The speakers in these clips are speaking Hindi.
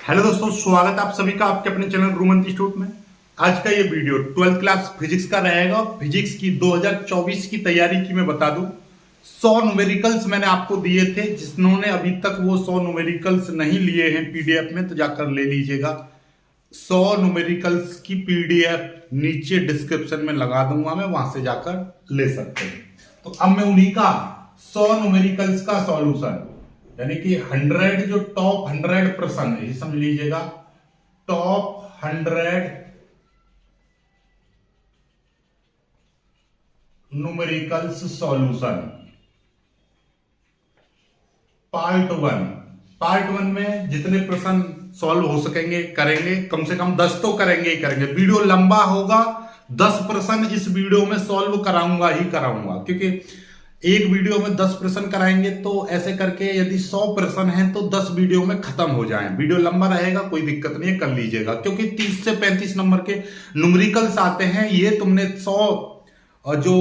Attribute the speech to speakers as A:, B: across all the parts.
A: हेलो दोस्तों, स्वागत है आप सभी का आपके अपने चैनल रूमन इंस्टीट्यूट में। आज का ये वीडियो 12th क्लास फिजिक्स का रहेगा। फिजिक्स की 2024 की तैयारी की मैं बता दूं, 100 न्यूमेरिकल्स मैंने आपको दिए थे। जिन्होंने अभी तक वो 100 न्यूमेरिकल्स नहीं लिए हैं पीडीएफ में तो जाकर ले लीजिएगा। 100 न्यूमेरिकल्स की पीडीएफ नीचे डिस्क्रिप्शन में लगा दूंगा, मैं वहां से जाकर ले सकते हैं। तो अब मैं उन्हीं का 100 न्यूमेरिकल्स का सॉल्यूशन, यानी कि 100 जो टॉप 100 प्रश्न है, ये समझ लीजिएगा, top 100 numericals solution part one में जितने प्रश्न सॉल्व हो सकेंगे करेंगे, कम से कम 10 तो करेंगे ही करेंगे। वीडियो लंबा होगा, 10 प्रश्न इस वीडियो में सॉल्व कराऊंगा ही कराऊंगा, क्योंकि एक वीडियो में 10 प्रश्न कराएंगे तो ऐसे करके यदि 100 प्रश्न हैं तो 10 वीडियो में खत्म हो जाएं। वीडियो लंबा रहेगा, कोई दिक्कत नहीं है, कर लीजिएगा, क्योंकि 30 से 35 नंबर के न्यूमेरिकल्स आते हैं। ये तुमने 100 जो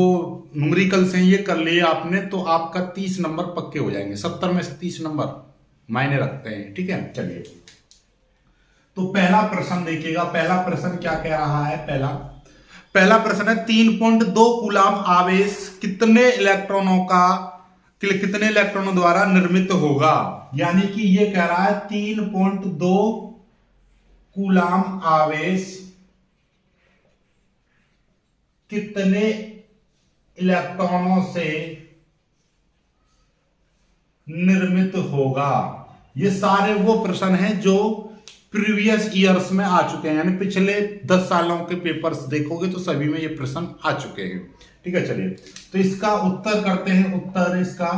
A: न्यूमेरिकल्स हैं ये कर लिए आपने तो आपका 30 नंबर पक्के हो जाएंगे। 70 में से 30 नंबर मायने रखते हैं, ठीक है। चलिए, तो पहला प्रश्न देखिएगा। पहला प्रश्न क्या कह रहा है? पहला प्रश्न है 3.2 कूलाम आवेश कितने इलेक्ट्रॉनों द्वारा निर्मित होगा। यानी कि ये कह रहा है 3.2 कूलाम आवेश कितने इलेक्ट्रॉनों से निर्मित होगा। ये सारे वो प्रश्न हैं जो प्रीवियस ईयर्स में आ चुके हैं, यानी पिछले 10 सालों के पेपर्स देखोगे तो सभी में ये प्रश्न आ चुके हैं, ठीक है। चलिए, तो इसका उत्तर करते हैं। उत्तर इसका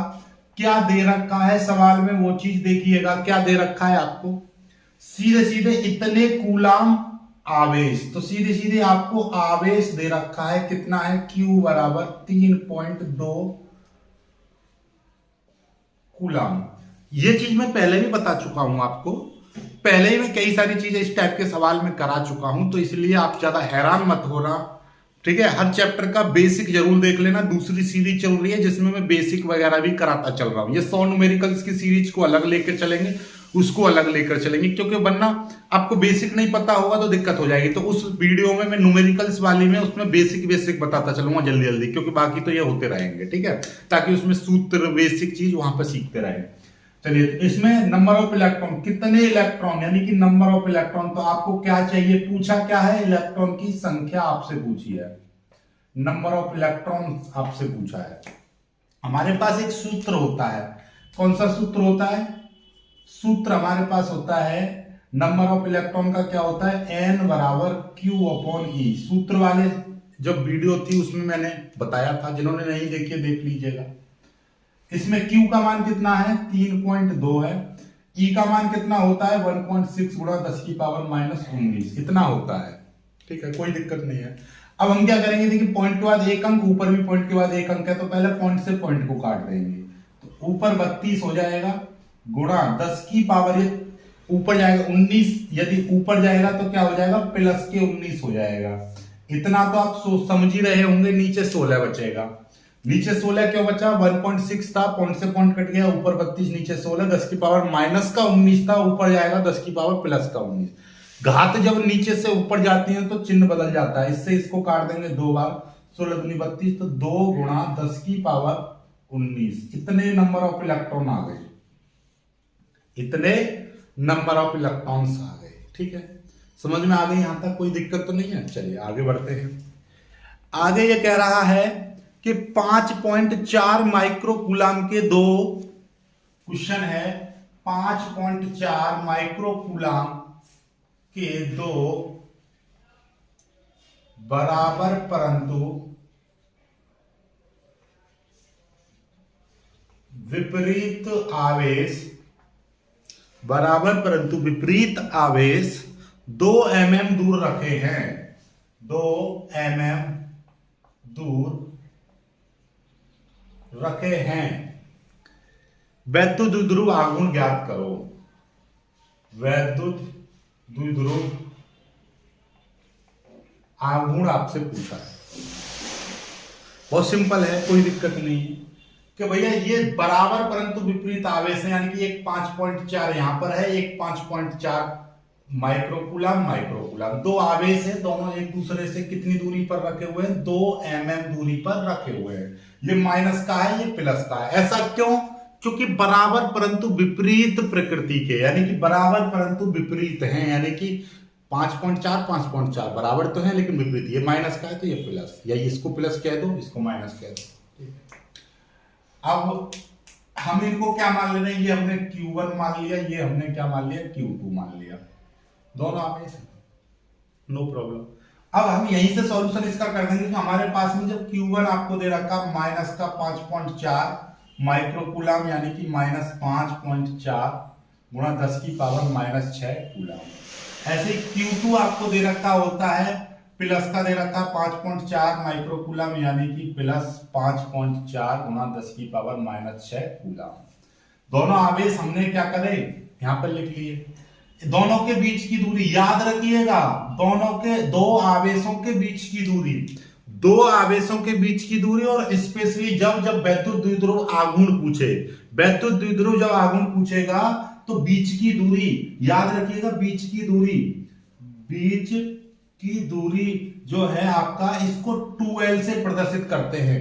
A: क्या दे रखा है सवाल में, वो चीज देखिएगा। क्या दे रखा है आपको? सीधे सीधे इतने कूलाम आवेश, तो सीधे सीधे आपको आवेश दे रखा है। कितना है? Q बराबर 3.2 कूलाम। ये चीज मैं पहले भी बता चुका हूं आपको, पहले ही मैं कई सारी चीजें इस टाइप के सवाल में करा चुका हूं, तो इसलिए आप ज्यादा हैरान मत होना, ठीक है। हर चैप्टर का बेसिक जरूर देख लेना। दूसरी सीरीज चल रही है जिसमें मैं बेसिक वगैरह भी कराता चल रहा हूं। ये 100 न्यूमेरिकल्स की सीरीज को अलग लेकर चलेंगे, उसको अलग लेकर चलेंगे, क्योंकि वरना आपको बेसिक नहीं पता होगा तो दिक्कत हो जाएगी। तो उस वीडियो में मैं न्यूमेरिकल्स वाली में उसमें बेसिक बताता चलूंगा जल्दी जल्दी, क्योंकि बाकी तो ये होते रहेंगे, ठीक है, ताकि उसमें सूत्र बेसिक चीज वहां पर सीखते रहे। चलिए, तो इसमें नंबर ऑफ इलेक्ट्रॉन, कितने इलेक्ट्रॉन, यानी कि नंबर ऑफ इलेक्ट्रॉन। तो आपको क्या चाहिए? पूछा क्या है? इलेक्ट्रॉन की संख्या आपसे पूछी है, नंबर ऑफ इलेक्ट्रॉन आपसे पूछा है। हमारे पास एक सूत्र होता है। कौन सा सूत्र होता है? सूत्र हमारे पास होता है, नंबर ऑफ इलेक्ट्रॉन का क्या होता है? N बराबर Q अपॉन E। सूत्र वाले जब वीडियो थी उसमें मैंने बताया था, जिन्होंने नहीं देखी है देख लीजिएगा। इसमें Q का मान कितना है? 3.2 है। E का मान कितना होता है? 1.6 गुणा 10 की पावर -19 इतना होता है, ठीक है, कोई दिक्कत नहीं है। अब हम क्या करेंगे? देखिए, पॉइंट के बाद एक अंक, ऊपर भी पॉइंट के बाद एक अंक है, तो पहले पॉइंट से पॉइंट को काट देंगे। तो ऊपर 32 हो जाएगा, गुणा 10 की पावर, ये ऊपर जाएगा 19, यदि ऊपर जाएगा तो क्या हो जाएगा? प्लस के 19 हो जाएगा। इतना तो आप समझ ही रहे होंगे। नीचे 16 बचेगा। नीचे 16 क्यों बचा? 1.6 था, पॉइंट से पॉइंट कट गया, ऊपर 32 नीचे 16, 10 की पावर माइनस का 19 था, ऊपर जाएगा 10 की पावर प्लस का 19। घात जब नीचे से ऊपर जाती है तो चिन्ह बदल जाता है। इससे इसको काट देंगे 2 बार, 16 दूनी 32, तो 2 गुणा 10 की पावर 19। इतने नंबर ऑफ इलेक्ट्रॉन आ गए, इतने नंबर ऑफ इलेक्ट्रॉन्स आ गए, ठीक है। समझ में आ गई? यहां तक कोई दिक्कत तो नहीं है। चलिए आगे बढ़ते हैं। आगे ये कह रहा है कि 5.4 माइक्रो कूलाम के दो क्वेश्चन है। 5.4 माइक्रो कूलाम के दो बराबर परंतु विपरीत आवेश, बराबर परंतु विपरीत आवेश 2 mm दूर रखे हैं। 2 mm दूर रखे हैं। वैद्युत द्विध्रुव आघूर्ण ज्ञात करो। वैद्युत द्विध्रुव आघूर्ण आपसे पूछा है। बहुत सिंपल है, कोई दिक्कत नहीं है। कि भैया ये बराबर परंतु विपरीत आवेश है, यानी कि एक 5.4 यहां पर है, एक 5.4 माइक्रोकूलम माइक्रोकूलम, दो आवेश है, दोनों एक दूसरे से कितनी दूरी पर रखे हुए हैं, 2 mm दूरी पर रखे हुए हैं। ये माइनस का है, ये प्लस का है। ऐसा क्यों? क्योंकि बराबर परंतु विपरीत प्रकृति के, यानी कि बराबर परंतु विपरीत हैं, यानी कि 5.4 5.4 बराबर तो है लेकिन विपरीत। ये माइनस का है तो ये प्लस, या इसको प्लस कह दो, इसको माइनस कह दो। अब हम इनको क्या मान ले रहे हैं, ये हमने Q1 मान लिया, ये हमने क्या मान लिया, Q2 मान लिया, दोनों आवेश, नो प्रॉब्लम। अब हम यहीं से सॉल्यूशन इसका कर देंगे कि हमारे पास में जब Q1 आपको दे रखा माइनस का 5.4 माइक्रोकूलम, यानी कि माइनस 5.4 गुणा 10 की पावर माइनस 6 कूलम। ऐसे Q2 आपको दे रखा होता है, प्लस का दे रखा 5.4 माइक्रोकूलम, यानी कि प्लस 5.4 गुणा 10 की पावर माइनस 6 कूलम। दोनों आवेश हमने क्या करे, यहां पर लिख लिए। दोनों के बीच की दूरी याद रखिएगा, दोनों के दो आवेशों के बीच की दूरी, दो आवेशों के बीच की दूरी, और स्पेशली जब जब वैद्युत द्विध्रुव आघूर्ण पूछे, वैद्युत द्विध्रुव जब आघूर्ण पूछेगा तो बीच की दूरी याद रखिएगा, बीच की दूरी, बीच की दूरी जो है आपका, इसको 2L से प्रदर्शित करते हैं।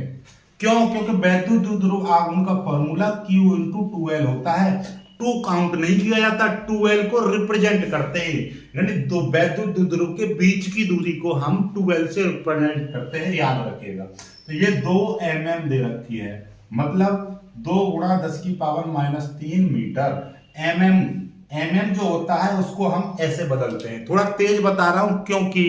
A: क्यों? क्योंकि वैद्युत द्विध्रुव आघूर्ण का फॉर्मूला Q इंटू 2L होता है। 2 काउंट नहीं किया जाता, 2L को रिप्रेजेंट करते हैं, यानी दो वैद्युत द्विध्रुव के बीच की दूरी को हम 2L से रिप्रेजेंट करते हैं, याद रखिएगा। तो ये 2 mm दे रखी है, मतलब 2 गुणा 10 की पावर माइनस 3 मीटर। mm जो होता है उसको हम ऐसे बदलते हैं। थोड़ा तेज बता रहा हूं क्योंकि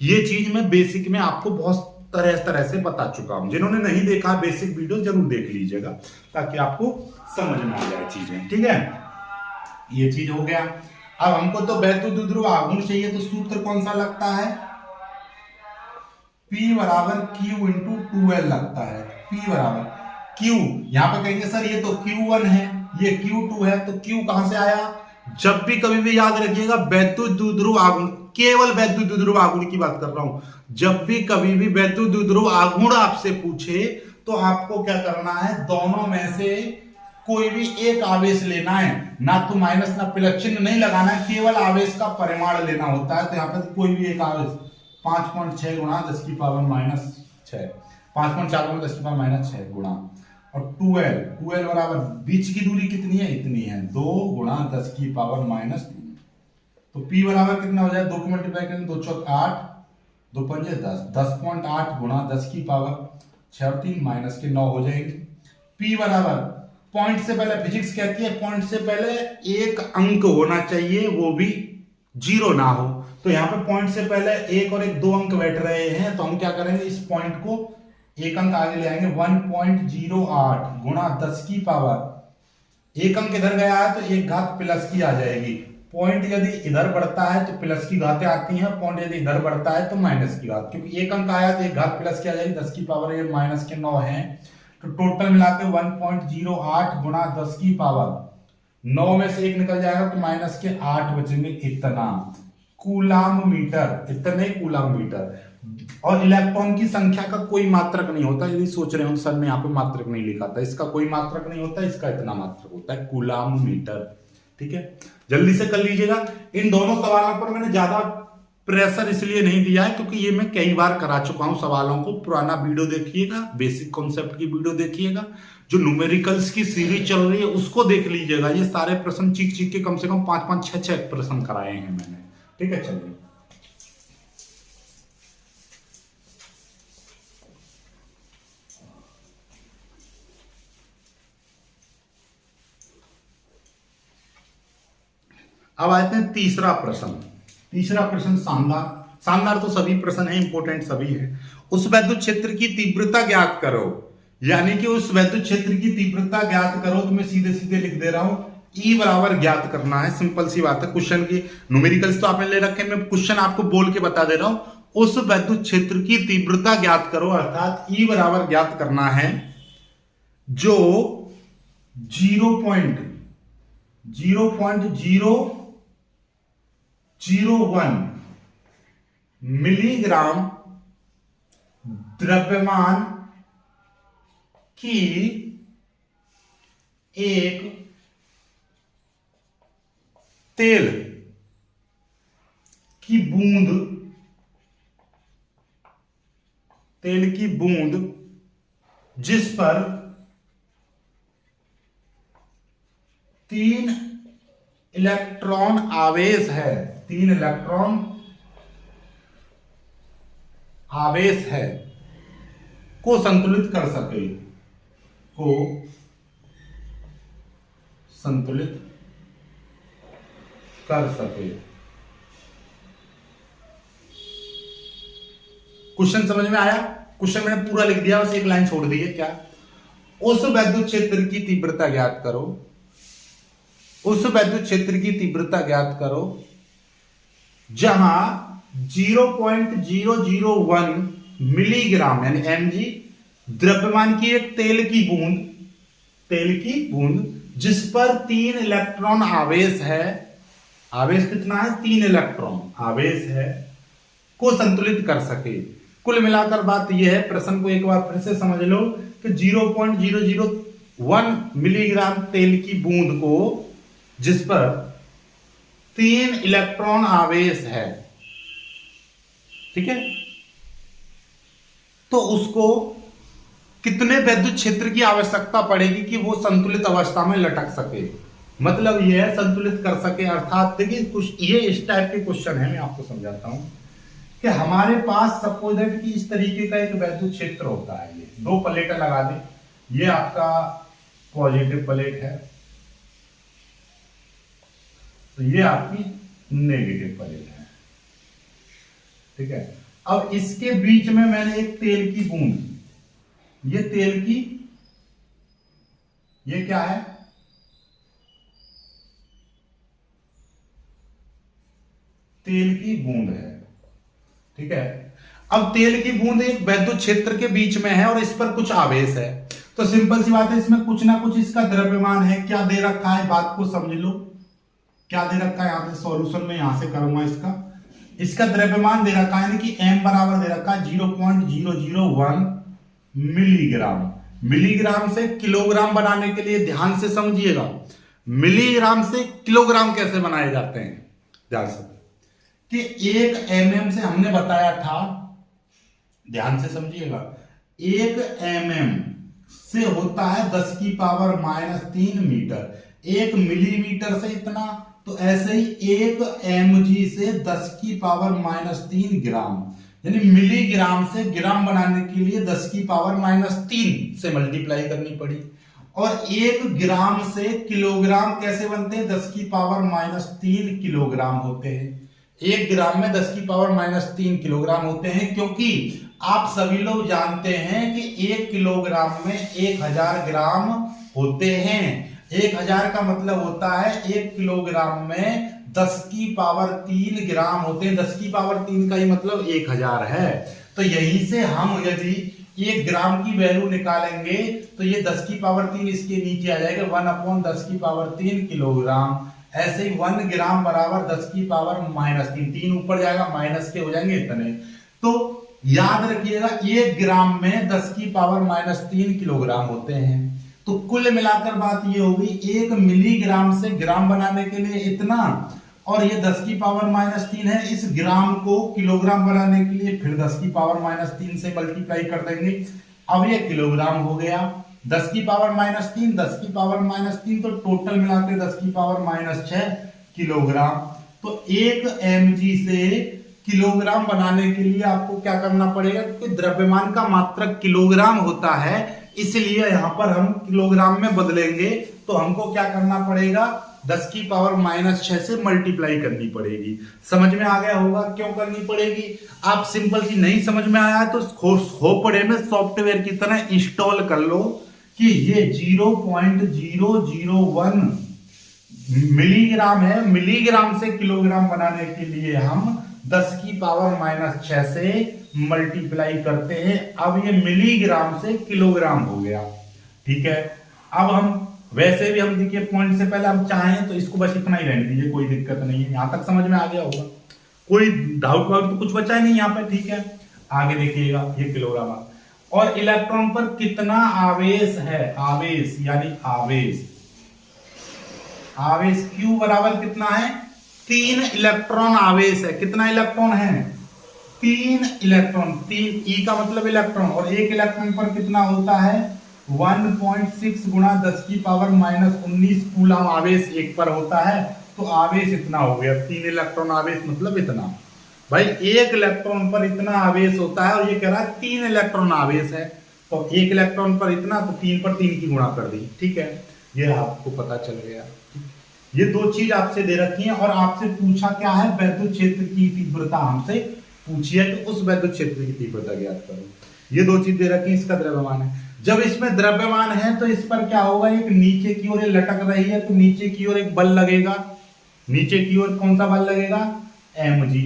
A: ये चीज मैं बेसिक में आपको बहुत तरह से बता चुका हूं। जिन्होंने नहीं देखा बेसिक वीडियो जरूर देख लीजिएगा ताकि आपको समझ में आ जाए चीजें, ठीक है। ये चीज हो गया। अब हमको तो वैद्युत द्विध्रुव आघूर्ण चाहिए, तो सूत्र कौन सा लगता है, P बराबर Q इंटू 2L लगता है। P बराबर Q, यहां पर कहेंगे सर ये तो Q1 है, ये Q2 है, तो Q कहां से आया? जब भी कभी भी याद रखिएगा वैद्युत द्विध्रुव आघूर्ण, केवल वैद्युत द्विध्रुव आघूर्ण की बात कर रहा हूं। जब भी कभी भी वैद्युत द्विध्रुव आघूर्ण आपसे पूछे तो आपको क्या करना है, दोनों में से कोई भी एक आवेश लेना है, ना तो माइनस ना प्लस चिन्ह नहीं लगाना है, केवल आवेश का परिमाण लेना होता है। तो यहाँ पर कोई भी एक आवेश 5.6 गुणा 10 की पावर माइनस 6, 5.4 गुणा 10 की पावर माइनस 6 गुणा, और 2L बराबर बीच की दूरी कितनी है, इतनी है, 2 गुणा 10 की पावर माइनस 3। तो P बराबर कितना हो जाए, 2 को मल्टीप्लाई करें 2 चौक 8, 2 पंजे 10, 10.8 गुणा 10 की पावर 6 और 3 माइनस के 9 हो जाएंगे। P बराबर, पॉइंट से पहले फिजिक्स कहती है पॉइंट से पहले एक अंक होना चाहिए, वो भी जीरो ना हो। तो यहां पे पॉइंट से पहले एक और एक 2 अंक बैठ रहे हैं, तो हम क्या करेंगे, इस पॉइंट को एक अंक आगे ले आएंगे, 1.08 गुणा 10 की पावर, एक अंक इधर गया है तो एक घात प्लस की आ जाएगी। पॉइंट यदि इधर बढ़ता है तो प्लस की घातें आती हैं, पॉइंट यदि इधर बढ़ता है तो माइनस की घात, क्योंकि एक अंक आया तो एक घात प्लस की आ जाएगी, 10 की पावर ये माइनस के 9 है, तो टोटल मिलाकर 1.08 गुणा 10 की पावर 9 में से एक निकल जाएगा तो माइनस के 8 बचेंगे, इतना कूलाम मीटर, इतने कूलाम मीटर। और इलेक्ट्रॉन की संख्या का कोई मात्रक नहीं होता, यदि सोच रहे हो सर ने यहाँ पे मात्रक नहीं लिखा था, इसका कोई मात्रक नहीं होता, इसका इतना मात्रक होता है, कूलाम मीटर। ठीक है, जल्दी से कर लीजिएगा। इन दोनों सवालों पर मैंने ज्यादा प्रेशर इसलिए नहीं दिया है क्योंकि ये मैं कई बार करा चुका हूं सवालों को। पुराना वीडियो देखिएगा, बेसिक कॉन्सेप्ट की वीडियो देखिएगा, जो न्यूमेरिकल्स की सीरीज चल रही है उसको देख लीजिएगा। ये सारे प्रश्न चीख चीख के कम से कम 5-5 6-6 प्रश्न कराए हैं मैंने। ठीक है, चलिए अब आते हैं तीसरा प्रश्न। तीसरा प्रश्न शानदार तो सभी प्रश्न है, इंपोर्टेंट सभी है। उस वैद्युत क्षेत्र की तीव्रता ज्ञात करो, यानी कि उस वैद्युत क्षेत्र की तीव्रता ज्ञात करो। तो मैं सीधे सीधे लिख दे रहा हूं, E बराबर ज्ञात करना है, सिंपल सी बात है। क्वेश्चन की न्यूमेरिकल्स तो आपने ले रखे, मैं क्वेश्चन आपको बोल के बता दे रहा हूं। उस वैद्युत क्षेत्र की तीव्रता ज्ञात करो, अर्थात E बराबर ज्ञात करना है जो 0.001 मिलीग्राम द्रव्यमान की एक तेल की बूंद, तेल की बूंद जिस पर 3 इलेक्ट्रॉन आवेश है, 3 इलेक्ट्रॉन आवेश है, को संतुलित कर सके, को संतुलित कर सके। क्वेश्चन समझ में आया? क्वेश्चन मैंने पूरा लिख दिया, बस एक लाइन छोड़ दी है। क्या? उस वैद्युत क्षेत्र की तीव्रता ज्ञात करो, उस वैद्युत क्षेत्र की तीव्रता ज्ञात करो जहां 0.001 मिलीग्राम यानी mg द्रव्यमान की एक तेल की बूंद जिस पर 3 इलेक्ट्रॉन आवेश है, आवेश कितना है? 3 इलेक्ट्रॉन आवेश है, को संतुलित कर सके। कुल मिलाकर बात यह है, प्रश्न को एक बार फिर से समझ लो कि 0.001 मिलीग्राम तेल की बूंद को जिस पर 3 इलेक्ट्रॉन आवेश है, ठीक है, तो उसको कितने वैद्युत क्षेत्र की आवश्यकता पड़ेगी कि वो संतुलित अवस्था में लटक सके। मतलब यह संतुलित कर सके, अर्थात देखिए कुछ ये इस टाइप के क्वेश्चन है, मैं आपको समझाता हूं कि हमारे पास सपोज दैट कि इस तरीके का एक वैद्युत क्षेत्र होता है। ये 2 प्लेटें लगा दें, ये आपका पॉजिटिव प्लेट है, तो ये आपकी नेगेटिव प्लेट है, ठीक है। अब इसके बीच में मैंने एक तेल की बूंद, ये तेल की, ये क्या है? तेल की बूंद है, ठीक है। अब तेल की बूंद एक वैद्युत क्षेत्र के बीच में है और इस पर कुछ आवेश है, तो सिंपल सी बात है, इसमें कुछ ना कुछ इसका द्रव्यमान है। क्या दे रखा है, बात को समझ लो, क्या दे रखा है? यहां से सॉल्यूशन में यहां से करूंगा, इसका द्रव्यमान दे रखा है, यानी कि m बराबर दे रखा है 0.001 मिलीग्राम। मिलीग्राम से किलोग्राम बनाने के लिए ध्यान से समझिएगा, मिलीग्राम से किलोग्राम कैसे बनाए जाते हैं, ध्यान से, कि 1 mm से हमने बताया था, ध्यान से समझिएगा, 1 mm से होता है 10 की पावर -3 मीटर, 1 मिलीमीटर से इतना, तो ऐसे ही 1 mg से 10 की पावर -3 ग्राम, यानी मिलीग्राम से ग्राम बनाने के लिए 10 की पावर -3 से मल्टीप्लाई करनी पड़ी। और 1 ग्राम से किलोग्राम कैसे बनते हैं? 10 की पावर -3 किलोग्राम होते हैं। 1 ग्राम में 10 की पावर -3 किलोग्राम होते हैं, क्योंकि आप सभी लोग जानते हैं कि 1 किलोग्राम में 1000 ग्राम होते हैं। 1000 का मतलब होता है 1 किलोग्राम में 10 की पावर 3 ग्राम होते हैं। 10 की पावर 3 का ही मतलब 1000 है। तो यहीं से हम यदि 1 ग्राम की वैल्यू निकालेंगे तो ये 10 की पावर 3 इसके नीचे आ जाएगा, 1/10 की पावर 3 किलोग्राम। ऐसे ही 1 ग्राम बराबर 10 की पावर -3, 3 ऊपर जाएगा, माइनस के हो जाएंगे इतने। तो याद रखिएगा 1 ग्राम में 10 की पावर -3 किलोग्राम होते हैं। तो कुल मिलाकर बात ये होगी, 1 मिलीग्राम से ग्राम बनाने के लिए इतना, और ये 10 की पावर -3 है। इस ग्राम को किलोग्राम बनाने के लिए फिर 10 की पावर -3 से मल्टीप्लाई कर देंगे। अब ये किलोग्राम हो गया। 10 की पावर -3, 10 की पावर -3, तो टोटल मिलाकर 10 की पावर -6 किलोग्राम। तो 1 mg से किलोग्राम बनाने के लिए आपको क्या करना पड़ेगा, क्योंकि द्रव्यमान का मात्रक किलोग्राम होता है, इसलिए यहां पर हम किलोग्राम में बदलेंगे। तो हमको क्या करना पड़ेगा, 10 की पावर -6 से मल्टीप्लाई करनी पड़ेगी। समझ में आ गया होगा क्यों करनी पड़ेगी? आप सिंपल सी नहीं समझ में आया है तो खोपड़े में सॉफ्टवेयर की तरह इंस्टॉल कर लो कि ये 0.001 मिलीग्राम है। मिलीग्राम से किलोग्राम बनाने के लिए हम 10 की पावर -6 से मल्टीप्लाई करते हैं। अब ये मिलीग्राम से किलोग्राम हो गया, ठीक है। अब हम वैसे भी हम देखिए पॉइंट से पहले हम चाहें तो इसको बस इतना ही रहने दीजिए, कोई दिक्कत नहीं है। यहां तक समझ में आ गया होगा, कोई डाउट वाउट तो कुछ बचा ही नहीं यहाँ पे, ठीक है। आगे देखिएगा, ये किलोग्राम और इलेक्ट्रॉन पर कितना आवेश है, आवेश यानी आवेश, आवेश Q बराबर कितना है 3 इलेक्ट्रॉन आवेश है। कितना इलेक्ट्रॉन है? 3 इलेक्ट्रॉन। 3 ई का मतलब इलेक्ट्रॉन, और एक इलेक्ट्रॉन पर कितना होता है? 1.6 गुणा 10 की पावर -19 कूलम आवेश एक पर होता है। तो आवेश इतना हो गया, 3 इलेक्ट्रॉन आवेश मतलब इतना। भाई एक इलेक्ट्रॉन पर इतना आवेश होता है, और ये कह रहा है 3 इलेक्ट्रॉन आवेश है, तो एक इलेक्ट्रॉन पर इतना, तो 3 पर 3 की गुणा कर दी। ठीक है, ये आपको पता चल गया। ये दो चीज आपसे दे रखी है, और आपसे पूछा क्या है? वैद्युत क्षेत्र की तीव्रता हमसे पूछी है, तो उस वैद्युत क्षेत्र की तीव्रता ज्ञात करो। ये दो चीज दे रखी है, इसका द्रव्यमान है। जब इसमें द्रव्यमान है तो इस पर क्या होगा? एक नीचे की ओर लटक रही है, तो नीचे की ओर एक बल लगेगा। नीचे की ओर कौन सा बल लगेगा? mg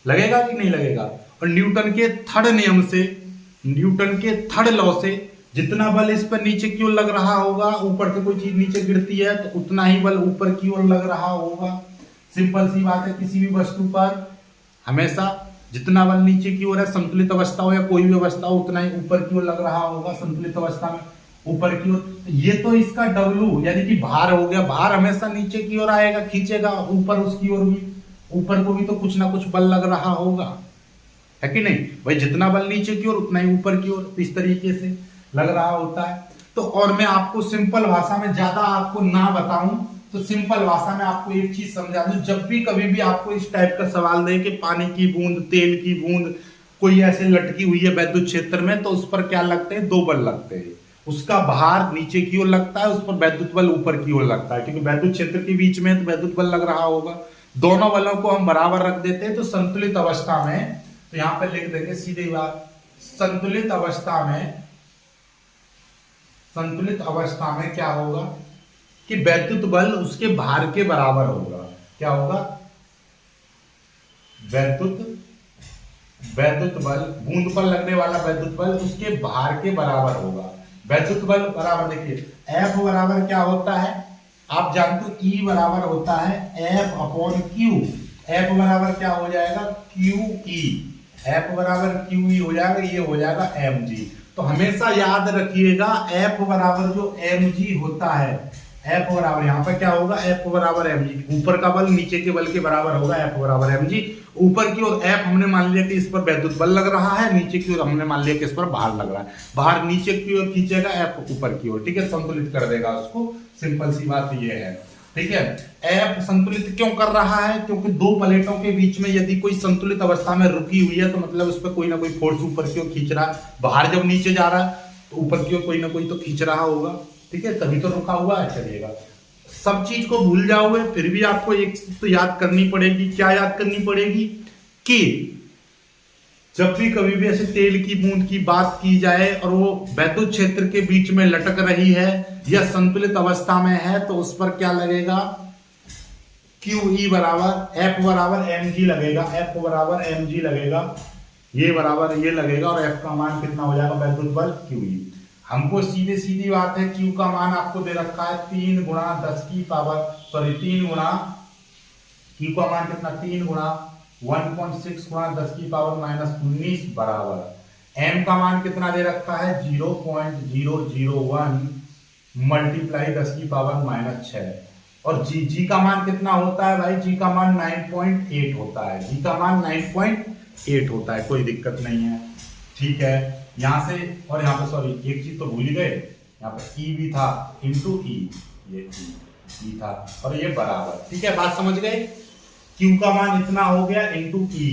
A: लगेगा कि नहीं लगेगा? और न्यूटन के थर्ड नियम से, न्यूटन के थर्ड लॉ से, जितना बल इस पर नीचे की ओर लग रहा होगा, ऊपर से कोई चीज नीचे गिरती है तो उतना ही बल ऊपर की ओर लग रहा होगा। सिंपल सी बात है, किसी भी वस्तु पर हमेशा जितना बल नीचे की ओर है, संतुलित अवस्था हो या कोई भी अवस्था हो, उतना ही ऊपर की ओर लग रहा होगा। संतुलित अवस्था में ऊपर की ओर, ये तो इसका W यानी कि भार हो गया। भार हमेशा नीचे की ओर आएगा, खींचेगा ऊपर, उसकी ओर भी, ऊपर को भी तो कुछ ना कुछ बल लग रहा होगा, है कि नहीं भाई? जितना बल नीचे की ओर उतना ही ऊपर की ओर, इस तरीके से लग रहा होता है। तो और मैं आपको सिंपल भाषा में, ज्यादा आपको ना बताऊं तो सिंपल भाषा में आपको एक चीज समझा दूं। जब भी कभी भी आपको इस टाइप का सवाल दे कि पानी की बूंद, तेल की बूंद कोई ऐसे लटकी हुई है वैद्युत क्षेत्र में, तो उस पर क्या लगते हैं? 2 बल लगते हैं। उसका भार नीचे की ओर लगता है, उस पर वैद्युत बल ऊपर की ओर लगता है, क्योंकि वैद्युत क्षेत्र के बीच में तो वैद्युत बल लग रहा होगा। दोनों बलों को हम बराबर रख देते हैं, तो संतुलित अवस्था में, तो यहां पर लिख देंगे सीधे बात, संतुलित अवस्था में, संतुलित अवस्था में क्या होगा कि वैद्युत बल उसके भार के बराबर होगा। क्या होगा? वैद्युत बल, बूंद पर लगने वाला वैद्युत बल उसके भार के बराबर होगा। वैद्युत बल बराबर, देखिए F बराबर क्या होता है? आप जानते हो E बराबर होता है F अपॉन Q। F बराबर क्या हो जाएगा? QE। F बराबर QE हो जाएगा, ये हो जाएगा mg। तो हमेशा याद रखिएगा F बराबर जो mg होता है, F बराबर यहाँ पर क्या होगा? F बराबर mg। ऊपर का बल नीचे के बल के बराबर होगा, F बराबर mg। ऊपर की ओर F हमने मान लिया कि इस पर वैद्युत बल लग रहा है, नीचे की ओर हमने मान लिया कि इस पर भार लग रहा है। भार नीचे की ओर खींचेगा, F ऊपर की ओर, ठीक है, संतुलित कर देगा उसको। सिंपल सी बात ये है, ठीक है। F संतुलित क्यों कर रहा है? क्योंकि दो प्लेटों के बीच में यदि कोई संतुलित अवस्था में रुकी हुई है, तो मतलब उस पर कोई ना कोई फोर्स ऊपर की ओर खींच रहा है। बाहर जब नीचे जा रहा है तो ऊपर की ओर कोई ना कोई तो खींच रहा होगा, ठीक है, तभी तो रुका हुआ है। चलिएगा, सब चीज को भूल जाओगे, फिर भी आपको एक चीज तो याद करनी पड़ेगी। क्या याद करनी पड़ेगी? कि जब भी कभी भी ऐसे तेल की बूंद की बात की जाए और वो वैद्युत क्षेत्र के बीच में लटक रही है या संतुलित अवस्था में है, तो उस पर क्या लगेगा? QE बराबर F बराबर mg लगेगा। F बराबर mg लगेगा, ये बराबर ये लगेगा, और F का मान कितना हो जाएगा? वैद्युत बल QE। हमको सीधे सीधी बात है, Q का मान आपको दे रखा है 3 गुणा 10 की पावर, सॉरी 3 गुणा, Q का मान कितना? 3 गुणा 1.6 गुणा 10 की पावर -19 बराबर m का मान कितना दे रखा है? 0.001 मल्टीप्लाई 10 की पावर -6। और g का मान कितना होता है भाई? g का मान 9.8 होता है। g का मान 9.8 होता है, कोई दिक्कत नहीं है, ठीक है। यहां से और यहां पे, सॉरी एक चीज तो भूल ही गए, यहाँ पे E भी था इंटू E, ये E था और ये बराबर, ठीक है, बात समझ गए। Q का मान इतना हो गया इंटू E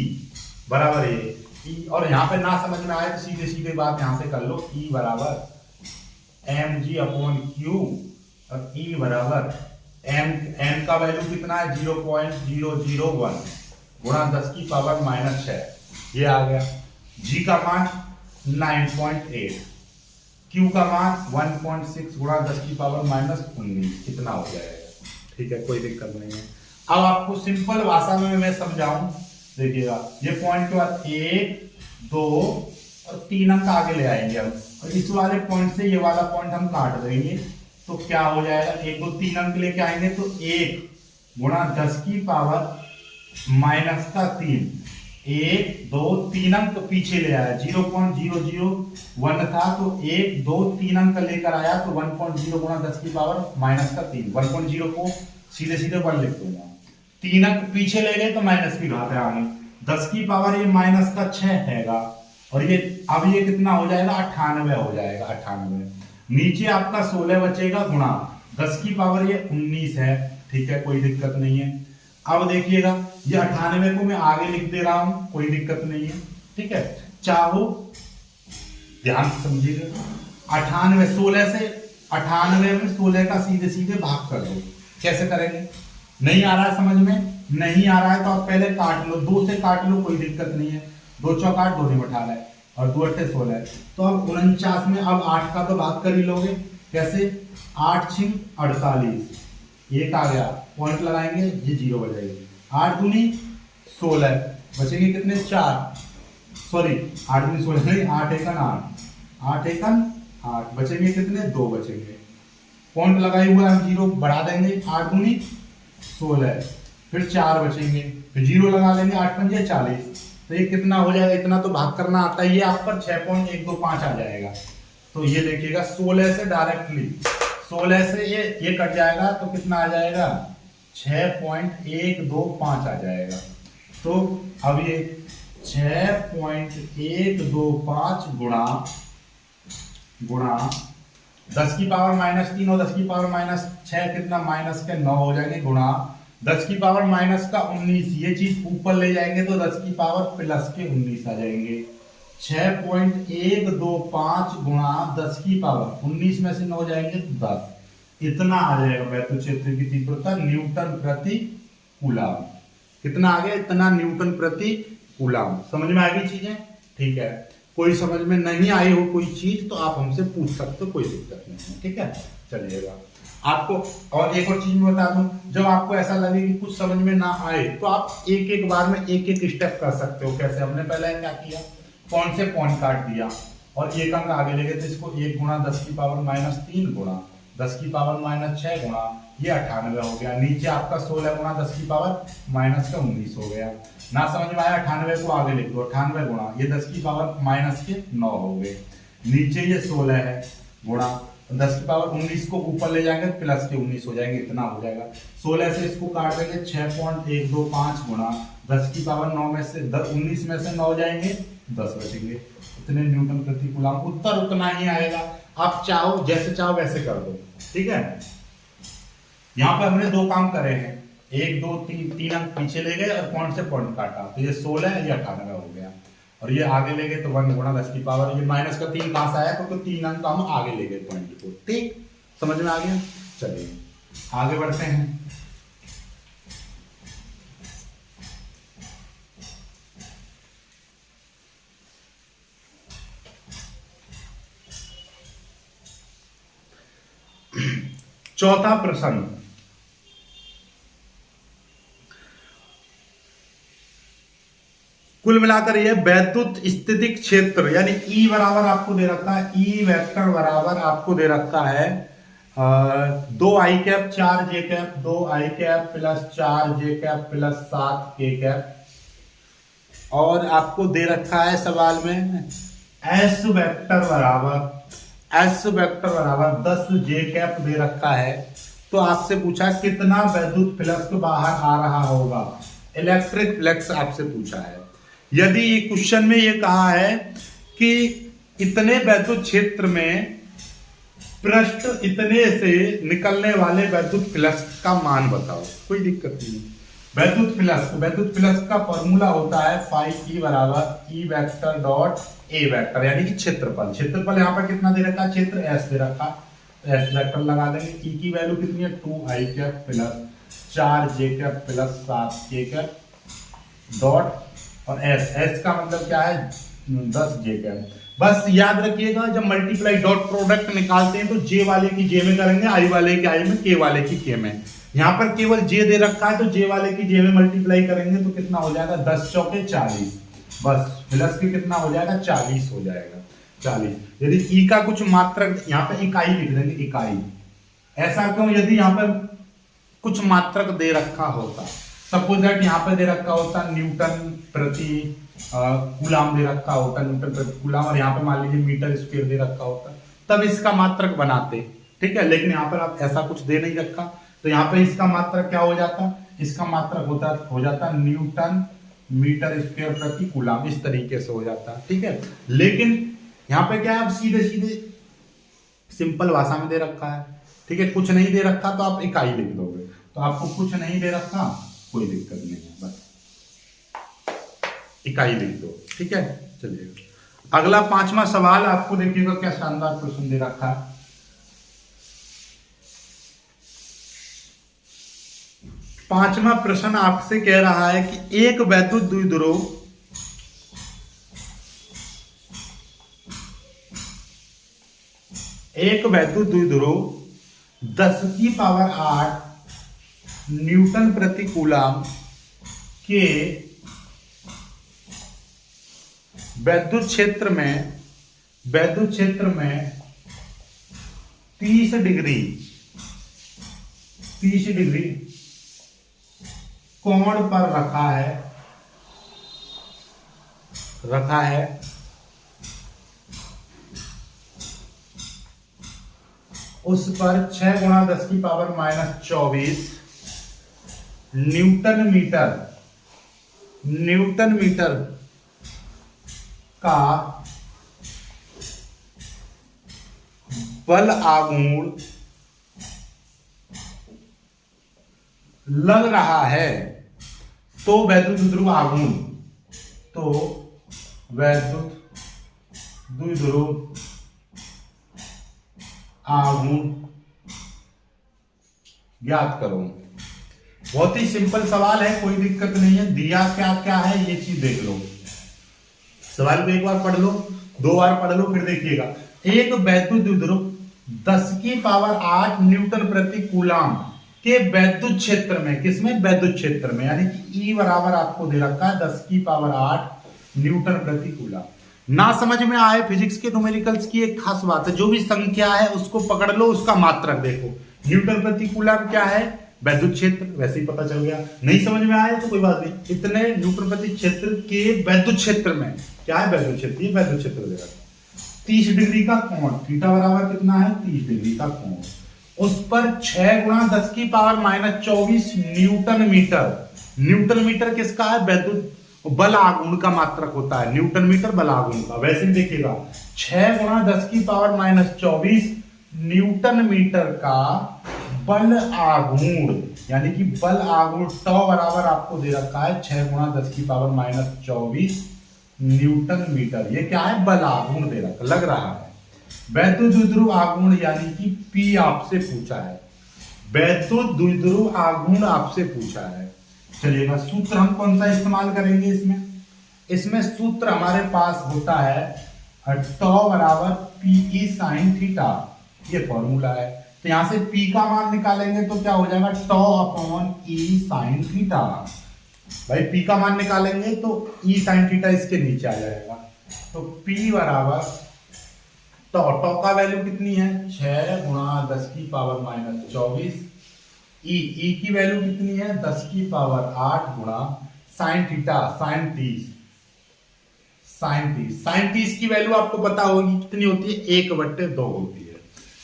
A: बराबर ये E, और यहाँ पे ना समझ में आए तो सीधे सीधे बात यहाँ से कर लो, E बराबर mg अपॉन Q और E बराबर m का वैल्यू कितना है? 0.001 गुणा 10 की पावर -6, ये आ गया। G का मान 9.8, Q का मान 1.6 गुणा 10 की पावर -19, कितना हो जाएगा, ठीक है, कोई दिक्कत नहीं है। अब आपको सिंपल भाषा में मैं समझाऊं, देखिएगा, ये पॉइंट के बाद 1 2 और 3 अंक आगे ले आएंगे हम, और इस वाले पॉइंट से ये वाला पॉइंट हम काट देंगे, तो क्या हो जाएगा? 1 2 3 अंक लेके आएंगे, तो 1 गुणा 10 की पावर -3, 1 2 3 अंक पीछे ले आया, 0.001 था, तो 1 2 3 अंक लेकर आया, तो 1.0 गुणा 10 की पावर -3, 1.0 को सीधे सीधे 1 लिख दूंगा, 3 अंक पीछे ले गए तो माइनस की घात है आगे, 10 की पावर ये माइनस का 6 हैगा, और ये अब ये कितना हो जाएगा 98 हो जाएगा, 98। नीचे आपका 16 बचेगा गुणा 10 की पावर ये 19 है, ठीक है, कोई दिक्कत नहीं है। अब देखिएगा ये 98 को मैं आगे लिख दे रहा हूं, कोई दिक्कत नहीं है, ठीक है। चाहो ध्यान से समझिएगा, 98 16 से 98 में 16 का सीधे सीधे भाग कर दो। कैसे करेंगे? नहीं आ रहा है समझ में? नहीं आ रहा है तो आप पहले काट लो, 2 से काट लो, कोई दिक्कत नहीं है। 2 चौक 8, 2 नहीं 18 है, और 2 अट्ठे 16 है। तो अब 49 में अब 8 का तो भाग कर ही लोगे। कैसे? 8 छिंग 48, एक आ गया, पॉइंट लगाएंगे, ये 0 बचेगी। 8 दूनी 16, बचेंगे कितने? 4, सॉरी 8 दूनी 16 नहीं, 8 एकन 8, 8 एकन 8, बचेंगे कितने? 2 बचेंगे। पॉइंट लगाए हुए हम 0 बढ़ा देंगे, 8 दूनी 16, फिर 4 बचेंगे, फिर 0 लगा लेंगे, 8 पंजे 40। तो ये कितना हो जाएगा? इतना तो भाग करना आता है, ये आप पर 6.125 आ जाएगा। तो ये देखिएगा 16 से डायरेक्टली 16 से ये कट जाएगा तो कितना आ जाएगा? 6.125 आ जाएगा। तो अब ये 6.125 गुणा 10 की पावर -3 और 10 की पावर -6 कितना? माइनस के 9 हो जाएंगे, गुणा 10 की पावर माइनस का 19, ये चीज ऊपर ले जाएंगे तो 10 की पावर प्लस के 19 आ जाएंगे। 6.125 गुणा 10 की पावर 19 में से 9 जाएंगे तो 10, इतना आ जाएगा वैद्युत क्षेत्र की तीव्रता न्यूटन प्रति कूलम। कितना आ गया? इतना न्यूटन प्रति कूलम। समझ में आ गई चीजें? ठीक है। कोई समझ में नहीं आई हो कोई चीज तो आप हमसे पूछ सकते हो, कोई दिक्कत नहीं है, ठीक है। चलिएगा आपको और एक और चीज मैं बता दूं, जब आपको ऐसा लगे कि कुछ समझ में ना आए तो आप एक एक बार में एक एक स्टेप कर सकते हो। कैसे? हमने पहले क्या किया, कौन से पॉइंट काट दिया और एक अंक आगे ले गए थे, इसको 1 गुणा 10 की पावर -3 गुणा 10 की पावर -6 गुणा ये 98 हो गया। नीचे आपका 16 गुणा 10 की पावर -19 हो गया। ना समझ में आया 98 को आगे लिख दो, 98 गुणा ये 10 की पावर -9 हो गए। नीचे ये 16 है गुणा 10 की पावर 19 को ऊपर ले जाएंगे प्लस के 19 हो जाएंगे, इतना हो जाएगा। 16 से इसको काट देंगे 6.125 गुणा 10 की पावर 9 में से 19 में से 9 जाएंगे, 10 बचेंगे। इतने न्यूटन प्रति कूलम। उत्तर उतना ही आएगा। आप चाहो जैसे चाहो वैसे कर दो, ठीक है। यहाँ पर हमने 2 काम करे हैं, 1 2 3 अंक पीछे ले गए और कौन से पॉइंट काटा, तो ये 16 ये 98 हो गया, और ये आगे ले गए तो 1 गुणा 10 की पावर ये माइनस का 3 कहां से आया, क्योंकि 3 अंक हम आगे ले गए पॉइंट को। ठीक, समझ में आ गया। चलिए आगे बढ़ते हैं। चौथा प्रश्न, कुल मिलाकर ये वैद्युत स्थितिक क्षेत्र यानी E बराबर आपको दे रखा है, E वेक्टर बराबर आपको दे रखा है 2i cap 4j cap 2i cap plus 4j cap plus 7k cap, और आपको दे रखा है सवाल में S वेक्टर बराबर 10j कैप दे रखा है। तो आपसे पूछा कितना वैद्युत फ्लक्स बाहर आ रहा होगा, इलेक्ट्रिक फ्लक्स आपसे पूछा है। यदि ये क्वेश्चन में ये कहा है कि इतने वैद्युत क्षेत्र में पृष्ठ इतने से निकलने वाले वैद्युत फ्लक्स का मान बताओ, कोई दिक्कत नहीं। वैद्युत फ्लक्स का फॉर्मूला होता है फाई ई बराबर E vector dot A vector, यानी कि क्षेत्रफल यहाँ पर कितना दे रखा है, क्षेत्र एस दे रखा, एस वेक्टर लगा देंगे। ई की वैल्यू कितनी है 2i cap plus 4j cap plus 7k cap dot, और एस का मतलब क्या है 10j कैप। बस याद रखिएगा जब मल्टीप्लाई डॉट प्रोडक्ट निकालते हैं तो जे वाले की जे में करेंगे, आई वाले की आई में, के वाले की के में। यहाँ पर केवल जे दे रखा है तो जे वाले की जे में मल्टीप्लाई करेंगे तो कितना हो जाएगा 10 चौके 40, बस प्लस के कितना हो जाएगा 40 हो जाएगा 40। यदि ई का कुछ मात्रक यहाँ पे इकाई लिख देंगे, इकाई। ऐसा क्यों, यदि यहाँ पर कुछ मात्रक दे रखा होता, सपोज दैट यहाँ पे दे रखा होता न्यूटन प्रति कूलम दे रखा होता, न्यूटन प्रति कूलम, और यहाँ पे मान लीजिए मीटर स्क्वायर दे रखा होता, तब इसका मात्रक बनाते, ठीक है। लेकिन यहाँ पर आप ऐसा कुछ दे नहीं रखा तो यहाँ पे इसका मात्रक क्या हो जाता, इसका मात्रक हो जाता न्यूटन मीटर स्क्वायर प्रति कूलम, इस तरीके से हो जाता है। ठीक है, लेकिन यहाँ पे क्या है, अब सीधे सीधे सिंपल भाषा में दे रखा है। ठीक है, कुछ नहीं दे रखा तो आप इकाई लिख दोगे, तो आपको कुछ नहीं दे रखा कोई दिक्कत नहीं है, बस इकाई लिख दो। ठीक है, चलिए अगला 5वां सवाल आपको देखिएगा क्या शानदार क्वेश्चन दे रखा है। 5वां प्रश्न आपसे कह रहा है कि एक वैद्युत द्विध्रुव एक वैद्युत द्विध्रुव 10⁸ न्यूटन प्रति कूलम के वैद्युत क्षेत्र में 30 डिग्री कोण पर रखा है उस पर 6×10⁻²4 न्यूटन मीटर का बल आघूर्ण लग रहा है, तो वैद्युत द्विध्रुव आघूर्ण ज्ञात करो। बहुत ही सिंपल सवाल है, कोई दिक्कत नहीं है। दिया क्या क्या है ये चीज देख लो, सवाल को एक बार पढ़ लो, 2 बार पढ़ लो, फिर देखिएगा। एक वैद्युत द्विध्रुव 10⁸ न्यूटन प्रति कूलम के वैद्युत क्षेत्र में, किसमें, वैद्युत क्षेत्र में, यानी कि E बराबर आपको दे रखा है 10⁸ न्यूटन प्रति कूलम। ना समझ में आए फिजिक्स के न्यूमेरिकल्स की एक खास बात है, जो भी संख्या है उसको पकड़ लो, उसका मात्रक देखो। न्यूटन प्रति कूलम क्या है, वैद्युत क्षेत्र, वैसे ही पता चल गया। नहीं समझ में आया तो कोई बात नहीं, इतने न्यूटन प्रति क्षेत्र के वैद्युत क्षेत्र में क्या है, वैद्युत क्षेत्र, ये वैद्युत क्षेत्र दे रखा है। 30 डिग्री का कोण, थीटा बराबर कितना है, 30 डिग्री का कोण, उस पर 6×10⁻²4 न्यूटन मीटर किसका है, वैद्युत बल आघूर्ण का मात्रक होता है, न्यूटन मीटर बल आघूर्ण का। वैसे भी देखिएगा 6×10⁻²4 न्यूटन मीटर का बल आघूर्ण, यानी कि बल आघूर्ण टॉ बराबर आपको दे रखा है 6×10⁻² न्यूटन मीटर। ये क्या है, बल आघूर्ण दे रखा, लग रहा है। वैद्युत द्विध्रुव आघूर्ण यानी कि P आपसे पूछा है, वैद्युत द्विध्रुव आघूर्ण आपसे पूछा है। चलिएगा, सूत्र हम कौन सा इस्तेमाल करेंगे इसमें सूत्र हमारे पास होता है टॉ बराबर PE sin थीटा, ये फॉर्मूला है। तो यहां से P का मान निकालेंगे तो क्या हो जाएगा, टॉ अपॉन E sin थीटा। भाई P का मान निकालेंगे तो E sin थीटा इसके नीचे आ जाएगा, तो P बराबर टॉ का वैल्यू कितनी है, 6×10⁻²4, E की वैल्यू कितनी है, 10⁸ गुणा साइन थीटा, साइन 30 की वैल्यू आपको पता होगी कितनी होती है, 1/2 होती है।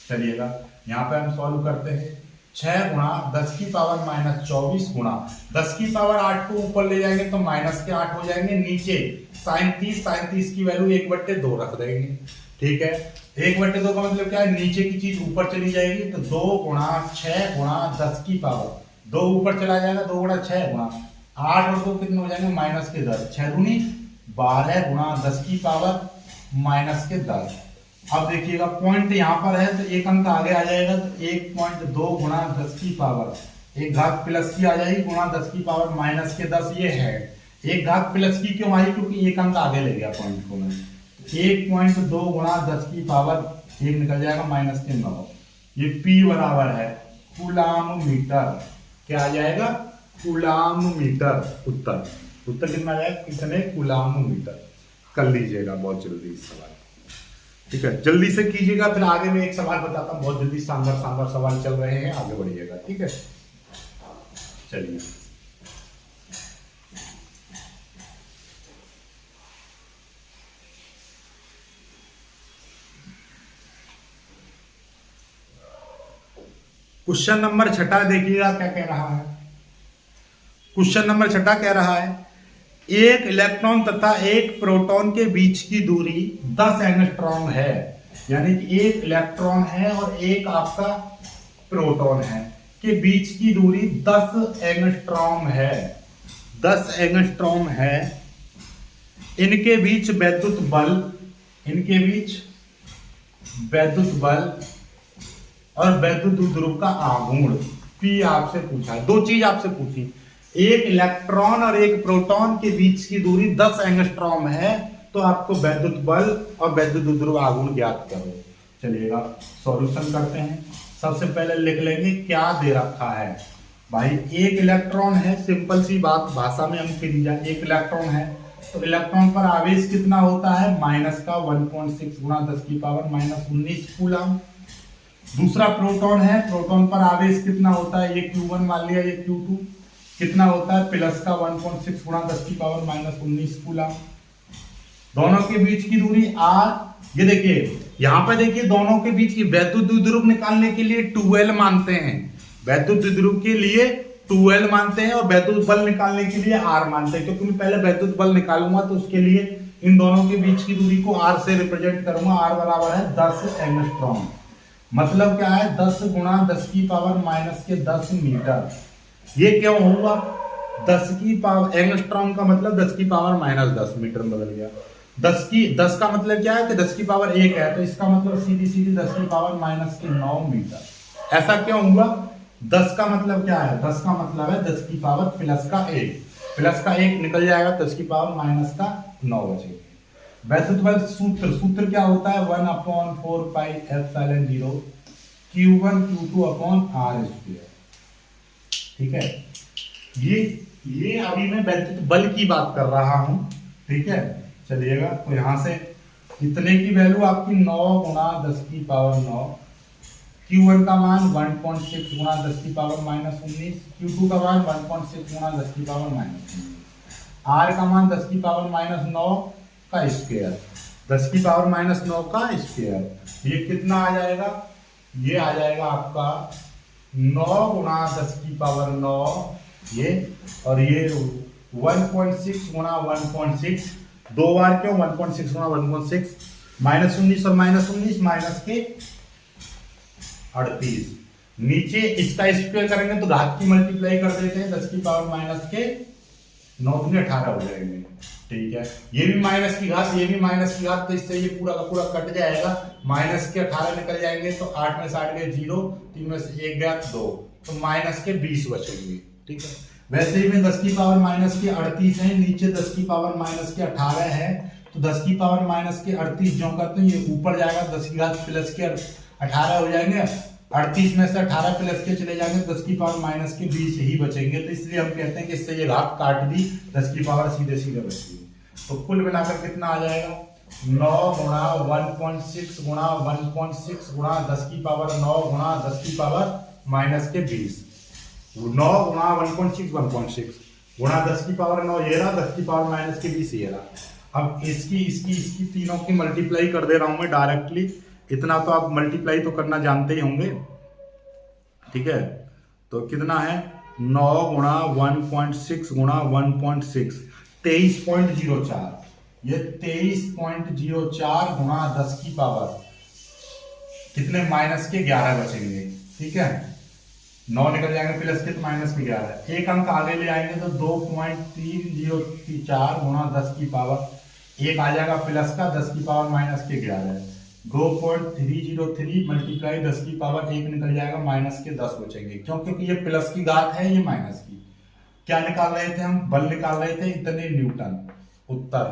A: चलिएगा यहां पे हम सॉल्व करते हैं, 6×10⁻² गुणा 10⁸ को ऊपर ले जाएंगे तो -8 हो जाएंगे, नीचे साइन 30 की वैल्यू 1/2 रख देंगे। ठीक है, 1/2 का मतलब क्या है, नीचे की चीज ऊपर चली जाएगी, तो 2×6×10⁻, 2 ऊपर चला जाएगा, 2×6 गुणा 8 और 2 कितने हो जाएंगे, -10, 6 दूनी 12×10⁻⁻10। अब देखिएगा पॉइंट यहां पर है तो एक अंक आगे आ जाएगा, तो 1.2×10⁻, एक घात प्लस की आ जाएगी, गुणा 10⁻⁻10, ये है। एक घात प्लस की क्यों आई, क्योंकि एक अंक आगे ले गया पॉइंट को मैं। 1.2×10⁻, एक निकल जाएगा -9। ये P बराबर है कूलाम मीटर, क्या आ जाएगा, कूलाम मीटर। उत्तर कितना आएगा, कितने कूलाम मीटर। कर लीजिएगा बहुत जल्दी इस सवाल, ठीक है, जल्दी से कीजिएगा, फिर आगे में एक सवाल बताता हूं, बहुत जल्दी शानदार सवाल चल रहे हैं, आगे बढ़िएगा। ठीक है, चलिए क्वेश्चन नंबर 6 देखिएगा क्या कह रहा है। क्वेश्चन नंबर 6 कह रहा है एक इलेक्ट्रॉन तथा एक प्रोटॉन के बीच की दूरी 10 एंगस्ट्रॉम है, यानी कि एक इलेक्ट्रॉन है और एक आपका प्रोटॉन है के बीच की दूरी 10 एंगस्ट्रॉम है, 10 एंगस्ट्रॉम है। इनके बीच वैद्युत बल, इनके बीच वैद्युत बल और वैद्युत ध्रुव का आघूर्ण P आपसे पूछा है। दो चीज आपसे पूछी, एक इलेक्ट्रॉन और एक प्रोटॉन के बीच की दूरी 10 एंगस्ट्रॉम है, तो आपको वैद्युत बल और वैद्युत ध्रुव आघूर्ण ज्ञात करो। चलिएगा सॉल्यूशन करते हैं। सबसे पहले लिख लेंगे क्या दे रखा है भाई। एक इलेक्ट्रॉन है, सिंपल सी बात, भाषा में हम क्रिया, एक इलेक्ट्रॉन है तो इलेक्ट्रॉन पर आवेश कितना होता है माइनस का 1.6 गुणा 10 की पावर माइनस 19 कूलम। दूसरा प्रोटॉन है, प्रोटॉन पर आवेश कितना होता है, ये Q1 मान लिया, ये Q2 कितना होता है प्लस का 1.6 गुणा 10 की पावर माइनस 19 कूलम। दोनों के बीच की दूरी R। ये देखिए यहां पर देखिए दोनों के बीच की वैद्युत ध्रुव निकालने के लिए 2L मानते हैं, वैद्युत ध्रुव के लिए 2L मानते हैं और वैद्युत बल निकालने के लिए R मानते हैं। क्योंकि मैं पहले वैद्युत बल निकालूंगा तो उसके लिए इन दोनों के बीच की दूरी को R से रिप्रेजेंट करूंगा। R बराबर है 10 एंगस्ट्रॉम। मतलब क्या है 10 गुणा 10 की पावर माइनस के 10 मीटर। ये क्यों हुआ 10 की पावर, एंगस्ट्रॉम का मतलब 10 की पावर माइनस 10 मीटर में बदल गया। 10 का मतलब क्या है कि 10 की पावर 1 है, तो इसका मतलब सीधी सीधी 10 की पावर माइनस के 9 मीटर। ऐसा क्यों हुआ, 10 का मतलब क्या है, 10 का मतलब है 10 की पावर प्लस का 1, प्लस का 1 निकल जाएगा, 10 की पावर माइनस का 9 बचेगा। वैद्युत बल सूत्र क्या होता है 1/4 pi epsilon 0 Q1 Q2 upon R square. ठीक है, ये अभी मैं वैद्युत बल की बात कर रहा हूं। ठीक है, चलिएगा तो यहां से इतने की वैल्यू आपकी 9 गुणा 10 की पावर 9, Q1 का मान 1.6 गुणा 10 की पावर माइनस 19, Q2 का मान 1.6 गुणा 10 की पावर माइनस 19, R का मान 10 की पावर माइनस 9 का स्क्वायर, 10 की पावर माइनस 9 का स्क्वायर। ये कितना आ जाएगा, ये आ जाएगा आपका 9 गुणा 10 की पावर 9 ये, और ये 1.6 गुणा 1.6, दो बार क्यों 1.6 गुणा 1.6, माइनस 19 और माइनस 19 माइनस के 38। नीचे इसका स्क्वायर करेंगे तो घात की मल्टीप्लाई कर देते हैं, 10 की पावर माइनस के 9 दूनी 18 हो जाएंगे। ठीक है, ये भी माइनस की घात, ये भी माइनस की घात, तो इससे ये पूरा का पूरा कट जाएगा, माइनस के 18 निकल जाएंगे, तो 8 में 60 गए 0, 3 में से 1 गया 2, तो माइनस के 20 बचेंगे। ठीक है, वैसे ही में 10 की पावर माइनस के 38 है, नीचे 10 की पावर माइनस के 18 है, तो 10 की पावर माइनस के 38 जो करते हैं ये ऊपर जाएगा, 10 की घात प्लस के 18 हो जाएंगे, 38 में से 18 प्लस के चले जाएंगे, 10 की पावर माइनस के 20 ही बचेंगे। तो इसलिए हम कहते हैं कि इससे ये घात काट दी, 10 की पावर सीधे सीधे बच गई। तो कुल मिलाकर कितना आ जाएगा 9 गुणा 1.6 गुणा 1.6 गुणा 10 की पावर 9 गुणा 10 की पावर माइनस के 20, 9 गुणा 1.6 गुणा 10 की पावर 9 ये रहा, 10 की पावर माइनस के 20 ये रहा। अब इसकी तीनों की मल्टीप्लाई कर दे रहा हूं मैं डायरेक्टली, इतना तो आप मल्टीप्लाई तो करना जानते ही होंगे। ठीक है, तो कितना है 9 गुणा 1.6 गुणा 1.6 23.04, ये 23.04 गुणा 10 की पावर कितने माइनस के 11 बचेंगे। ठीक है, 9 निकल जाएंगे प्लस के तो माइनस के 11, एक अंक आगे ले आएंगे तो 2.304 गुणा 10 की पावर, एक आ जाएगा प्लस का 10 की पावर माइनस के 11, 2.303 मल्टीप्लाई 10 की पावर 1 निकल जाएगा, माइनस के 10 बचेंगे। क्यों, क्योंकि ये प्लस की घात है, ये माइनस की। क्या निकाल रहे थे हम, बल निकाल रहे थे, इतने न्यूटन। उत्तर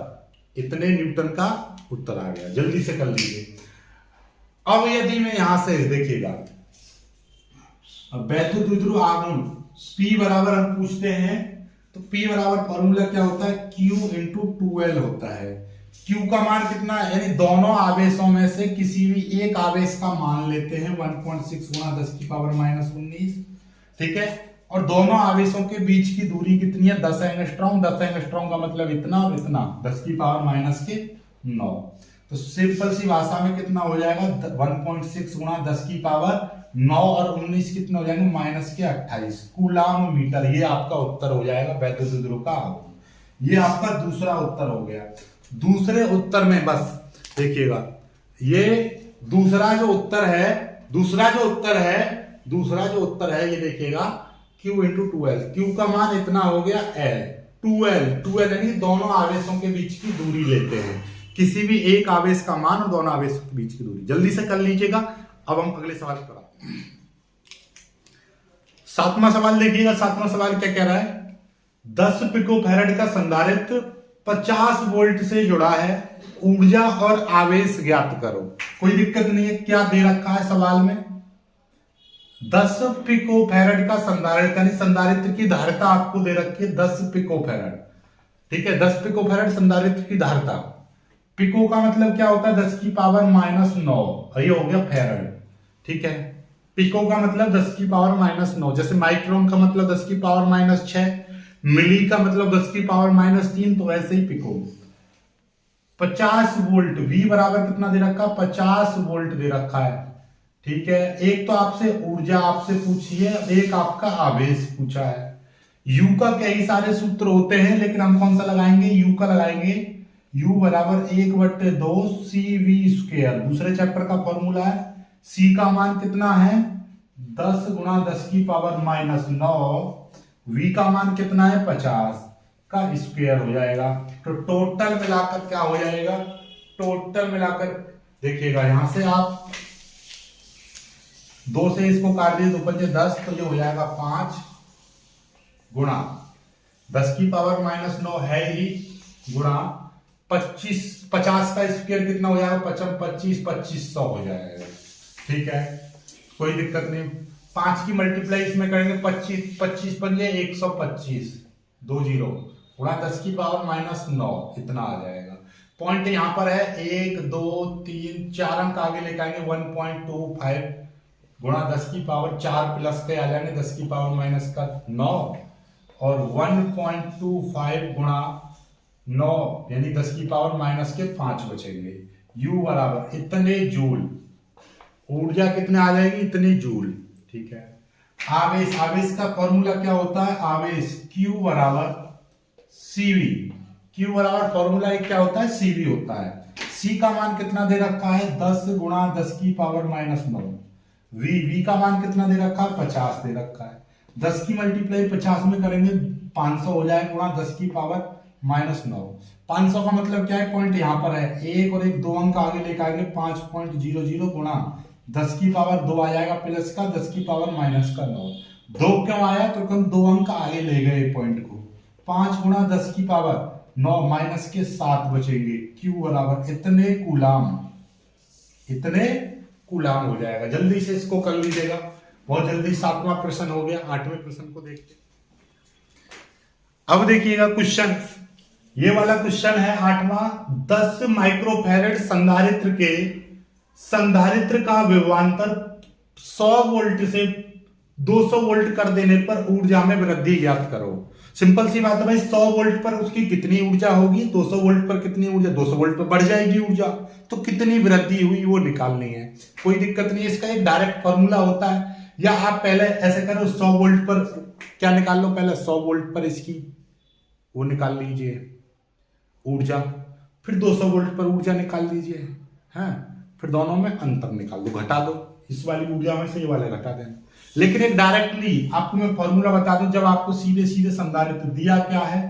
A: इतने न्यूटन का उत्तर आ गया, जल्दी से कर लीजिए। अब यदि मैं यहां से देखिएगा वैद्युत ध्रुव आघूर्ण P बराबर हम पूछते हैं, तो P बराबर फॉर्मूला क्या होता है Q इंटू 2L होता है। Q का मान कितना है, यानी दोनों आवेशों में से किसी भी एक आवेश का मान लेते हैं 1.6 गुणा 10 की पावर माइनस 19। ठीक है, और दोनों आवेशों के बीच की दूरी कितनी है 10 एंगस्ट्रॉम, 10 एंगस्ट्रॉम का मतलब इतना और इतना, 10 की पावर माइनस के 9। तो सिंपल सी भाषा में कितना हो जाएगा 1.6 गुणा 10 की पावर 9 और 19 कितने हो जाएंगे, -28 कूलाम मीटर। ये आपका उत्तर हो जाएगा वैद्युत ध्रुव का। ये आपका दूसरा उत्तर हो गया। दूसरे उत्तर में बस देखिएगा, ये दूसरा जो उत्तर है ये देखिएगा, Q × 2L। Q का मान इतना हो गया L, 2L यानी दोनों आवेशों के बीच की दूरी लेते हैं, किसी भी एक आवेश का मान और दोनों आवेशों के बीच की दूरी। जल्दी से कर लीजिएगा। अब हम अगले सवाल पर आते हैं। 7वां सवाल देखिएगा। 7वां सवाल क्या कह रहा है, 10 पिकोफैरेड का संधारित्र 50 वोल्ट से जुड़ा है, ऊर्जा और आवेश ज्ञात करो। कोई दिक्कत नहीं है, क्या दे रखा है सवाल में, 10 पिकोफैरेड का संधारित्र, यानी संधारित्र की धारिता आपको दे रखी है 10 पिकोफैरेड। ठीक है, 10 पिकोफैरेड संधारित्र की धारिता। पिको का मतलब क्या होता है, 10 की पावर -9, ये हो गया फैरेड। ठीक है, पिको का मतलब 10 की पावर -9, जैसे माइक्रोन का मतलब 10 की पावर -6, मिली का मतलब 10 की पावर -3, तो ऐसे ही पिको। 50 वोल्ट, V बराबर कितना दे रखा, 50 वोल्ट दे रखा है। ठीक है, एक तो आपसे ऊर्जा आपसे पूछी है, एक आपका आवेश पूछा है। U का कई सारे सूत्र होते हैं, लेकिन हम कौन सा लगाएंगे, U का लगाएंगे। U बराबर 1/2 CV²। दूसरे चैप्टर का फॉर्मूला है। C का मान कितना है, 10 × 10 की पावर -9, V का मान कितना है, 50 का स्क्वायर हो जाएगा। तो टोटल मिलाकर क्या हो जाएगा, टोटल मिलाकर देखिएगा, यहां से आप 2 से इसको काट दिए, 2 × 5 = 10, तो ये हो जाएगा 5 गुणा 10 की पावर -9 है ही, गुणा 50 का स्क्वायर कितना हो जाएगा, 2500 हो जाएगा। ठीक है, कोई दिक्कत नहीं। 5 की मल्टीप्लाई इसमें करेंगे, 25 पंजे 125, 20 गुणा 10 की पावर -9, इतना आ जाएगा। पॉइंट यहां पर है 1 2 3 4 अंक आगे लेकर आएंगे, 1.25 गुणा 10 की पावर 4 प्लस के आ जाएंगे 10 की पावर -9, और 1.25 गुणा 9 यानी 10 की पावर -5 बचेंगे। U बराबर इतने जूल, ऊर्जा कितने आ जाएगी, इतने जूल। ठीक है, आवेश का फॉर्मूला क्या होता है, आवेश Q बराबर CV। Q बराबर फॉर्मूला क्या होता है, CV होता है। C का मान कितना दे रखा है, 10 × 10 की पावर -9। V का मान कितना दे रखा है, 50 दे रखा है। 10 की मल्टीप्लाई 50 में करेंगे 500 हो जाएगा, गुणा 10 की पावर -9। 500 का मतलब क्या है, पॉइंट यहां पर है, 1 और 1 2 अंक आगे लेकर आएंगे, 5.00 गुणा 10 की पावर 2 आ जाएगा प्लस का 10 की पावर -9। 2 क्यों आया, तो हम 2 अंक आगे ले गए पॉइंट को। 5 गुणा 10 की पावर 9 माइनस के 7 बचेंगे। Q बराबर इतने कूलाम हो जाएगा। जल्दी से इसको कर लीजिएगा, बहुत जल्दी। 7वां प्रश्न हो गया। 8वें प्रश्न को देखते। अब देखिएगा क्वेश्चन, ये वाला क्वेश्चन है 8वां। 10 माइक्रोफैरेड संधारित्र का विभवांतर 100 वोल्ट से 200 वोल्ट कर देने पर ऊर्जा में वृद्धि ज्ञात करो। सिंपल सी बात है भाई, 100 वोल्ट पर उसकी कितनी ऊर्जा होगी, 200 वोल्ट पर कितनी ऊर्जा, 200 वोल्ट पर बढ़ जाएगी ऊर्जा, तो कितनी वृद्धि हुई वो निकालनी है। कोई दिक्कत नहीं, इसका एक डायरेक्ट फॉर्मूला होता है। या आप पहले ऐसे करो, 100 वोल्ट पर क्या निकाल लो, पहले 100 वोल्ट पर इसकी वो निकाल लीजिए ऊर्जा, फिर 200 वोल्ट पर ऊर्जा निकाल लीजिए, है, फिर दोनों में अंतर निकाल दो, घटा दो, इस वाली ऊर्जा में से ये वाले घटा देना। लेकिन एक डायरेक्टली आपको मैं फॉर्मूला बता दूं, जब आपको सीधे सीधे संधारित्र दिया क्या है,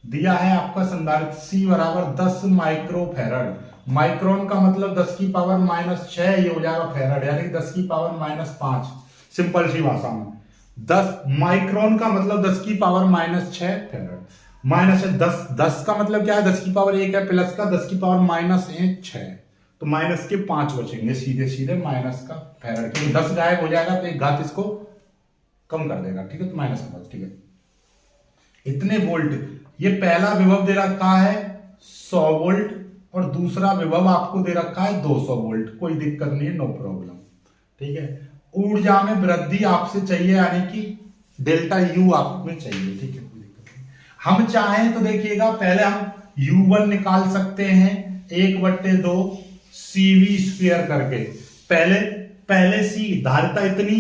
A: दिया है आपका संधारित्र C बराबर 10 माइक्रोफैरड। माइक्रोन का मतलब 10 की पावर -6, ये हो जाएगा फैरड, यानी 10 की पावर -5। सिंपल सी भाषा में 10 माइक्रोन का मतलब 10 की पावर -6 फैरड। -10 का मतलब क्या है, 10 की पावर 1 है, प्लस का 10 की पावर -6, तो माइनस के 5 बचेंगे, सीधे सीधे माइनस का फैरड, क्योंकि 10 गायब हो जाएगा तो एक घात इसको कम कर देगा। ठीक है, तो -5। ठीक है, इतने वोल्ट। ये पहला विभव दे रखा है 100 वोल्ट और दूसरा विभव आपको दे रखा है 200 वोल्ट। कोई दिक्कत नहीं है, नो प्रॉब्लम। ठीक है, ऊर्जा में वृद्धि आपसे चाहिए, यानी कि डेल्टा U आप में चाहिए। ठीक है, कोई दिक्कत नहीं। हम चाहें तो देखिएगा, पहले हम U1 निकाल सकते हैं 1/2 CV² करके। पहले पहले सी धारिता इतनी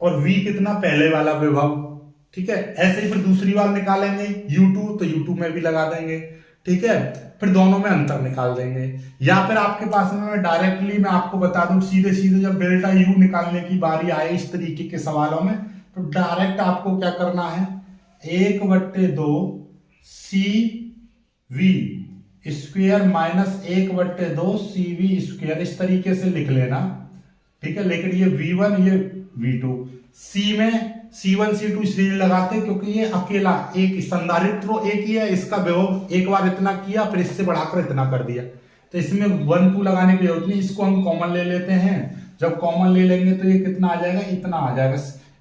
A: और V कितना पहले वाला विभव, ठीक है। ऐसे ही फिर दूसरी बार निकालेंगे U2, तो U2 में भी लगा देंगे, ठीक है। फिर दोनों में अंतर निकाल देंगे, या फिर आपके पास में डायरेक्टली मैं आपको बता दूं, सीधे सीधे जब डेल्टा U निकालने की बारी आए इस तरीके के सवालों में, तो डायरेक्ट आपको क्या करना है, 1/2 CV square minus 1/2 CV square इस तरीके से लिख लेना, ठीक है। लेकिन ये V1 ये V2, C में C1 C2 इसलिए लगाते क्योंकि ये अकेला एक संधारित्र एक ही है, इसका विभव एक बार इतना किया फिर इससे बढ़ाकर इतना कर दिया, तो इसमें 1 2 लगाने की जरूरत नहीं, इसको हम कॉमन ले लेते हैं। जब कॉमन ले लेंगे तो ये कितना आ जाएगा, इतना आ जाएगा,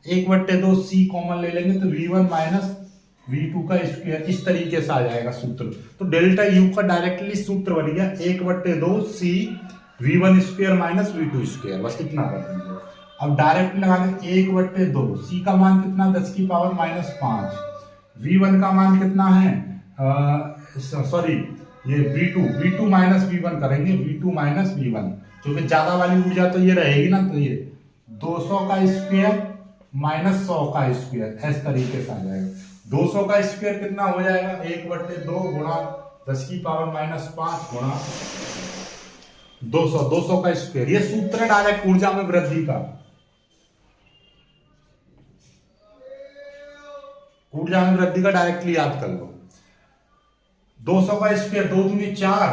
A: 1/2 C कॉमन ले लेंगे तो V1 माइनस V2 का स्क्वायर इस तरीके से आ जाएगा सूत्र। तो डेल्टा U का डायरेक्टली सूत्र बन गया 1/2 C V1 square minus V2 square, बस इतना कर दीजिए। अब डायरेक्ट लगा दें 1/2 C का मान कितना 10 की पावर माइनस 5, V1 का मान कितना है, सॉरी ये V2 माइनस V1 करेंगे, V2 माइनस V1, क्योंकि ज्यादा वाली ऊर्जा तो ये रहेगी ना, तो ये 200 का स्क्वायर माइनस 100 का स्क्वायर इस तरीके से आ जाएगा। 200 का स्क्वायर कितना हो जाएगा, 1/2 गुणा 10 की पावर माइनस 5 गुणा 200 का स्क्वायर, ये सूत्र है डायरेक्ट ऊर्जा में वृद्धि का। ऊर्जा में वृद्धि का डायरेक्टली याद कर लो, 200 का स्क्वायर 2 दूनी 4,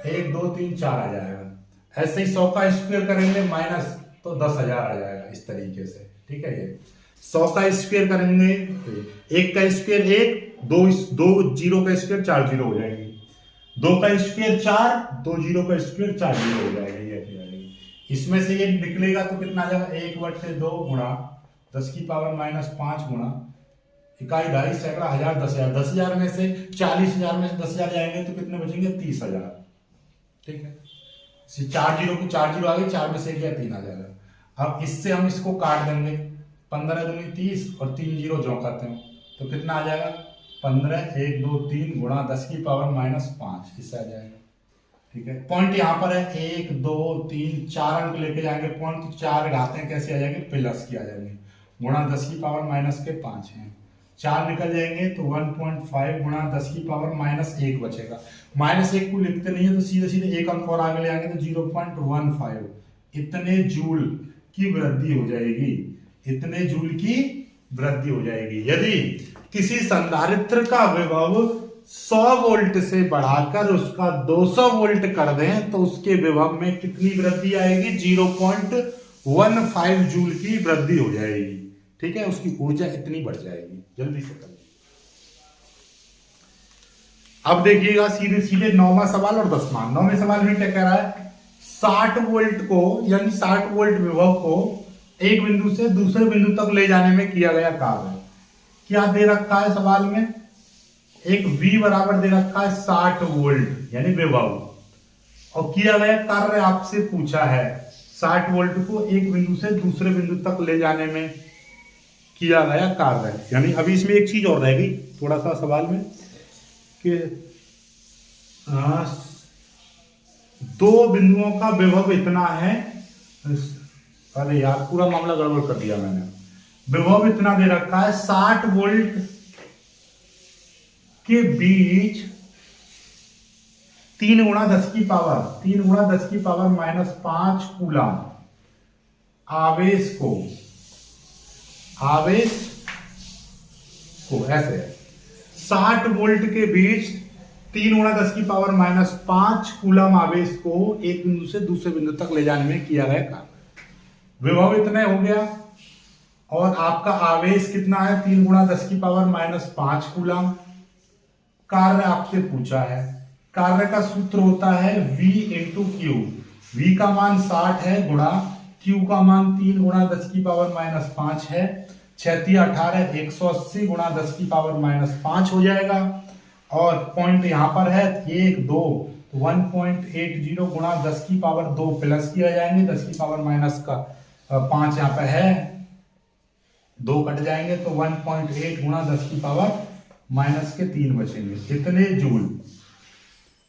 A: 1 2 3 4 आ जाएगा। ऐसे ही 100 का स्क्वायर करेंगे माइनस तो 10,000 आ जाएगा इस तरीके से, ठीक है। ये 100 का स्क्वायर करेंगे, 1 का स्क्वायर 1, 2 जीरो का स्क्वायर 4 जीरो हो जाएगी, 2 का स्क्वायर 4, 2 जीरो का स्क्वायर 4 जीरो हो जाएगी, ये जाएगी। इसमें से ये निकलेगा तो कितना आ जाएगा, 1/2 गुणा 10 की पावर माइनस 5 गुणा इकाई ढाई सैकड़ा हजार 10,000, 10,000 में से 40,000 में से 10,000 जाएंगे तो कितने बचेंगे, 30,000, ठीक है। 4 जीरो की 4 जीरो आ गई, 4 में से गया 3 आ जाएगा। अब इससे हम इसको काट देंगे, 15 दूनी 30 और 3 जीरो जो करते हैं तो कितना आ जाएगा, 15 1 2 3 गुणा 10 की पावर माइनस 5 इससे आ जाएगा, ठीक है। पॉइंट यहाँ पर है 1 2 3 4 अंक लेके जाएंगे पॉइंट, तो 4 घातें कैसे आ जाएंगे, प्लस की आ जाएंगे, गुणा 10 की पावर माइनस के 5 है, 4 निकल जाएंगे तो 1.5 गुणा 10 की पावर माइनस 1 बचेगा। माइनस 1 को लिखते नहीं है तो सीधे सीधे एक अंक और आगे ले आएंगे तो 0.15 इतने जूल की वृद्धि हो जाएगी, इतने जूल की वृद्धि हो जाएगी। यदि किसी संधारित्र का विभव 100 वोल्ट से बढ़ाकर उसका 200 वोल्ट कर दें तो उसके विभव में कितनी वृद्धि आएगी, 0.15 जूल की वृद्धि हो जाएगी, ठीक है। उसकी ऊर्जा इतनी बढ़ जाएगी। जल्दी से करिए। अब देखिएगा सीधे सीधे 9वां सवाल और 10वां। 9वें सवाल में क्या कह रहा है, 60 वोल्ट को यानी 60 वोल्ट विभव को एक बिंदु से दूसरे बिंदु तक ले जाने में किया गया कार्य क्या दे रखा है सवाल में, एक V बराबर दे रखा है 60 वोल्ट यानी विभव, और किया गया कार्य आपसे पूछा है 60 वोल्ट को एक बिंदु से दूसरे बिंदु तक ले जाने में किया गया कार्य। यानी अभी इसमें एक चीज और रह गई थोड़ा सा सवाल में कि दो बिंदुओं का विभव इतना है, अरे यार पूरा मामला गड़बड़ कर दिया मैंने। विभव इतना दे रखा है 60 वोल्ट के बीच 3 गुणा 10 की पावर माइनस 5 कूलम आवेश को ऐसे 60 वोल्ट के बीच 3 गुणा 10 की पावर माइनस 5 कूलम आवेश को एक बिंदु से दूसरे बिंदु तक ले जाने में किया गया कार्य। विभव इतना हो गया और आपका आवेश कितना है 3 गुणा 10 की पावर माइनस 5 कूलम। कार्य आपसे पूछा है, कार्य का सूत्र होता है V इंटू क्यू। V का मान 60 है गुणा Q का मान 3 गुणा 10 की पावर माइनस 5 है, 6 18 180 गुणा 10 की पावर माइनस 5 हो जाएगा। और पॉइंट यहाँ पर है 1 2 तो 1.80 गुणा 10 की पावर 2 प्लस किया जाएंगे, 10 की पावर माइनस का 5 यहाँ पे है, 2 कट जाएंगे तो 1.8 गुणा 10 की पावर माइनस के 3 बचेंगे, इतने जूल,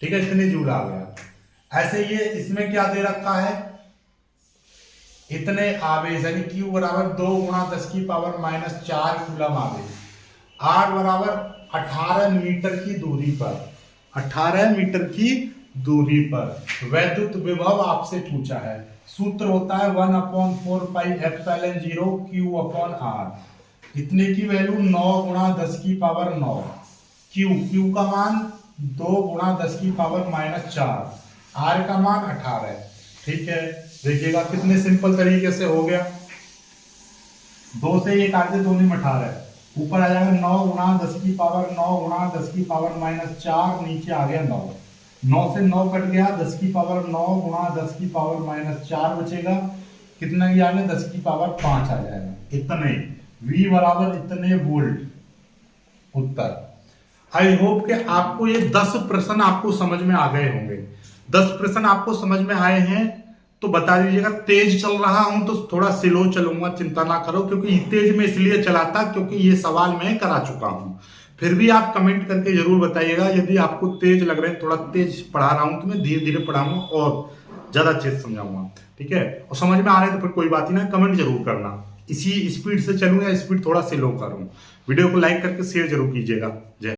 A: ठीक है, इतने जूल आ गया। ऐसे ये इसमें क्या दे रखा है इतने आवेश यानी Q बराबर 2 गुणा 10 की पावर माइनस 4 कूलम आवेश। R बराबर 18 मीटर की दूरी पर, 18 मीटर की दूरी पर वैद्युत विभव आपसे पूछा है। सूत्र होता है 1/4 Q अपॉन R। इतने की वैल्यू 9 गुणा 10 की पावर 9। Q का मान 2 गुणा 10 की पावर माइनस 4, R का मान 18। ठीक है, देखिएगा कितने सिंपल तरीके से हो गया। 2 से ये काट दे, 2 में 18, ऊपर आ जाएगा 9 गुणा 10 की पावर 9 गुणा 10 की पावर माइनस 4, नीचे आ गया 9। 9 से 9 कट गया, 10 की पावर 9 गुणा 10 की पावर माइनस 4 बचेगा। कितना की आ गया, 10 की पावर 5 आ जाएगा। इतने V बराबर इतने वोल्ट उत्तर। आई होप कि आपको ये 10 प्रश्न आपको समझ में आ गए होंगे। 10 प्रश्न आपको समझ में आए हैं तो बता दीजिएगा। तेज चल रहा हूं तो थोड़ा स्लो चलूंगा, चिंता ना करो, क्योंकि तेज में इसलिए चलाता क्योंकि ये सवाल मैं करा चुका हूं। फिर भी आप कमेंट करके जरूर बताइएगा, यदि आपको तेज लग रहे हैं, थोड़ा तेज पढ़ा रहा हूं तो मैं धीरे धीरे पढ़ाऊंगा और ज्यादा तेज समझाऊंगा। ठीक है, और समझ में आ रहे हैं तो फिर कोई बात ही ना, कमेंट जरूर करना। इसी स्पीड से चलूं या स्पीड थोड़ा स्लो करूं। वीडियो को लाइक करके शेयर जरूर कीजिएगा। जय